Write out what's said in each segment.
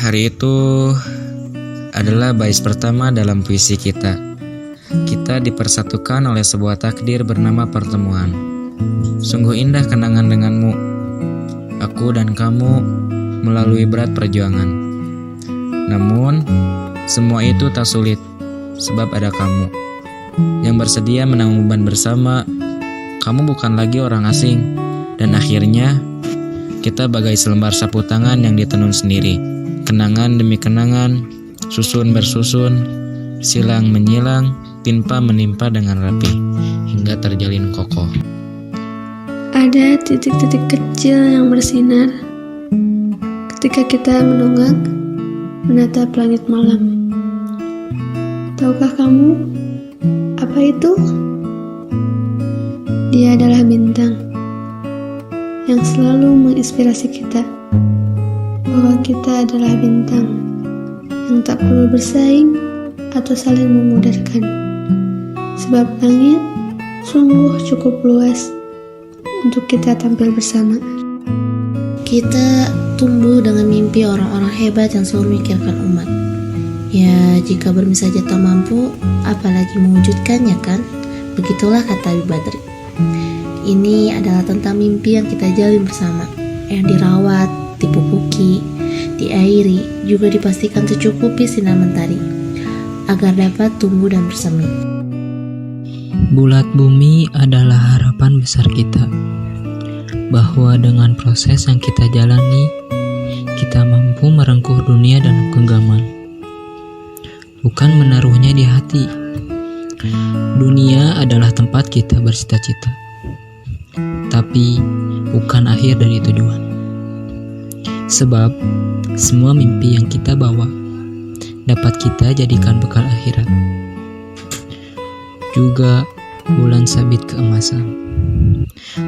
Hari itu adalah bait pertama dalam puisi kita. Kita dipersatukan oleh sebuah takdir bernama pertemuan. Sungguh indah kenangan denganmu. Aku dan kamu melalui berat perjuangan. Namun, semua itu tak sulit, sebab ada kamu yang bersedia menanggung beban bersama. Kamu bukan lagi orang asing, dan akhirnya kita bagai selembar sapu tangan yang ditenun sendiri. Kenangan demi kenangan, susun bersusun, silang menyilang, timpa menimpa dengan rapi, hingga terjalin kokoh. Ada titik-titik kecil yang bersinar ketika kita menunggak menatap langit malam. Tahukah kamu apa itu? Dia adalah bintang yang selalu menginspirasi kita bahwa kita adalah bintang yang tak perlu bersaing atau saling memudarkan, sebab langit sungguh cukup luas untuk kita tampil bersama. Kita tumbuh dengan mimpi orang-orang hebat yang selalu memikirkan umat. Ya, jika bermisa saja tak mampu, apalagi mewujudkannya kan? Begitulah kata Habib Badri. Ini adalah tentang mimpi yang kita jalin bersama, yang dirawat, dipupuki, diairi, juga dipastikan tercukupi sinar mentari, agar dapat tumbuh dan bersemi. Bulat bumi adalah harapan besar kita, bahwa dengan proses yang kita jalani, kita mampu merengkuh dunia dalam genggaman, bukan menaruhnya di hati. Dunia adalah tempat kita bercita-cita, tapi bukan akhir dari tujuan. Sebab semua mimpi yang kita bawa dapat kita jadikan bekal akhirat. Juga bulan sabit keemasan,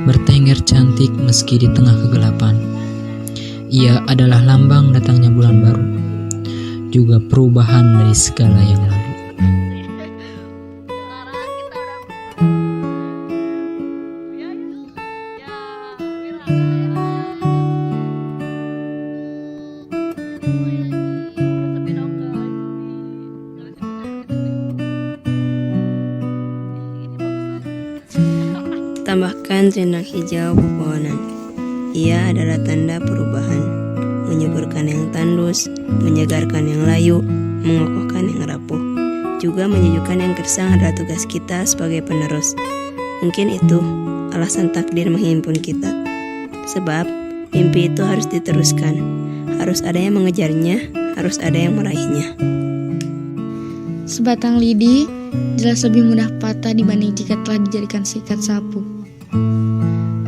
bertengger cantik meski di tengah kegelapan. Ia adalah lambang datangnya bulan baru, juga perubahan dari segala yang lalu. Tambahkan rindang hijau pepohonan. Ia adalah tanda perubahan, menyuburkan yang tandus, menyegarkan yang layu, mengokohkan yang rapuh. Juga menyejukkan yang gersang adalah tugas kita sebagai penerus. Mungkin itu alasan takdir menghimpun kita. Sebab mimpi itu harus diteruskan. Harus ada yang mengejarnya, harus ada yang meraihnya. Sebatang lidi jelas lebih mudah patah dibanding jika telah dijadikan sikat sapu.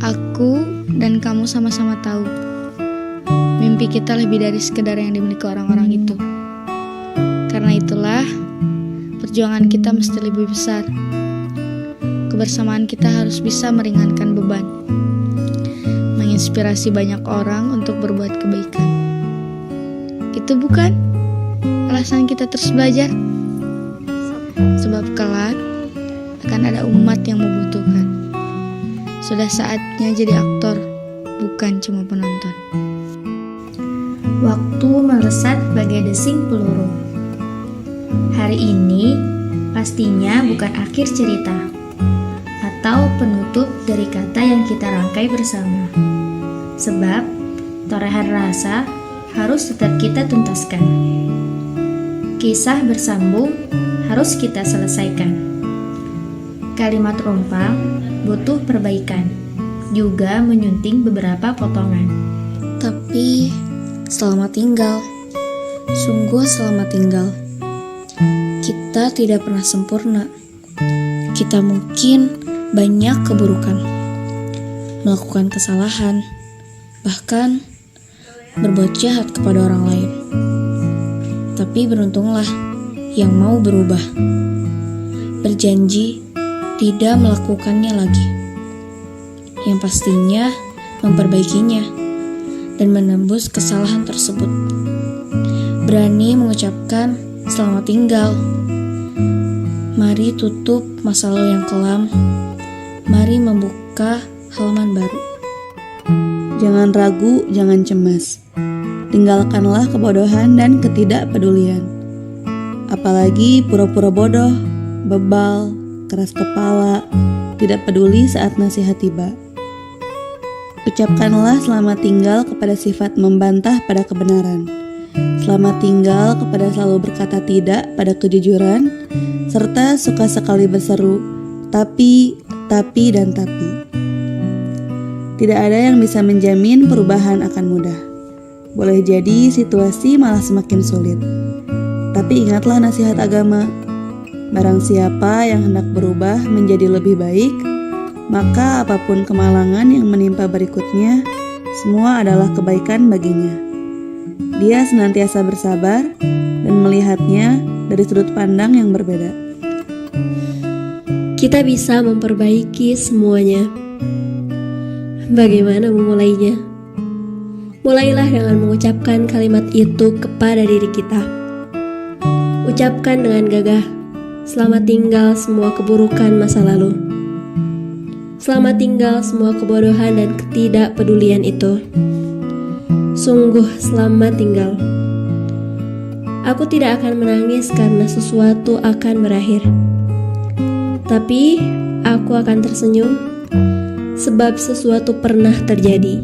Aku dan kamu sama-sama tahu, mimpi kita lebih dari sekedar yang dimiliki orang-orang itu. Karena itulah, perjuangan kita mesti lebih besar. Kebersamaan kita harus bisa meringankan beban, menginspirasi banyak orang untuk berbuat kebaikan. Itu bukan alasan kita terus belajar. Sebab kelak akan ada umat yang membutuhkan. Sudah saatnya jadi aktor, bukan cuma penonton. Waktu melesat bagai desing peluru. Hari ini pastinya bukan akhir cerita atau penutup dari kata yang kita rangkai bersama. Sebab torehan rasa harus tetap kita tuntaskan. Kisah bersambung harus kita selesaikan. Kalimat rumpang butuh perbaikan, juga menyunting beberapa potongan. Tapi selamat tinggal, sungguh selamat tinggal. Kita tidak pernah sempurna. Kita mungkin banyak keburukan, melakukan kesalahan, bahkan berbuat jahat kepada orang lain. Tapi beruntunglah yang mau berubah, berjanji tidak melakukannya lagi, yang pastinya memperbaikinya dan menembus kesalahan tersebut. Berani mengucapkan selamat tinggal. Mari tutup masa lalu yang kelam. Mari membuka halaman baru. Jangan ragu, jangan cemas. Tinggalkanlah kebodohan dan ketidakpedulian. Apalagi pura-pura bodoh, bebal, keras kepala, tidak peduli saat nasihat tiba. Ucapkanlah selamat tinggal kepada sifat membantah pada kebenaran. Selamat tinggal kepada selalu berkata tidak pada kejujuran, serta suka sekali berseru, tapi, dan tapi. Tidak ada yang bisa menjamin perubahan akan mudah. Boleh jadi situasi malah semakin sulit. Tapi ingatlah nasihat agama, barang siapa yang hendak berubah menjadi lebih baik, maka apapun kemalangan yang menimpa berikutnya, semua adalah kebaikan baginya. Dia senantiasa bersabar dan melihatnya dari sudut pandang yang berbeda. Kita bisa memperbaiki semuanya. Bagaimana memulainya? Mulailah dengan mengucapkan kalimat itu kepada diri kita. Ucapkan dengan gagah, selamat tinggal semua keburukan masa lalu. Selamat tinggal semua kebodohan dan ketidakpedulian itu. Sungguh selamat tinggal. Aku tidak akan menangis karena sesuatu akan berakhir. Tapi aku akan tersenyum sebab sesuatu pernah terjadi.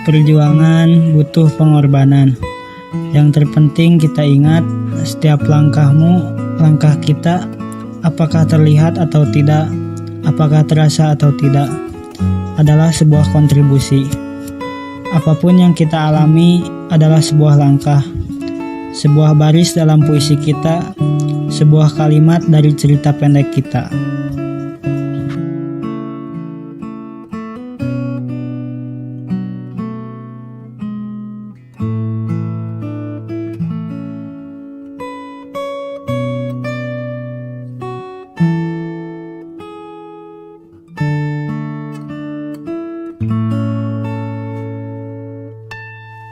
Perjuangan butuh pengorbanan. Yang terpenting kita ingat, setiap langkah kita, apakah terlihat atau tidak, apakah terasa atau tidak, adalah sebuah kontribusi. Apapun yang kita alami adalah sebuah langkah, sebuah baris dalam puisi kita, sebuah kalimat dari cerita pendek kita.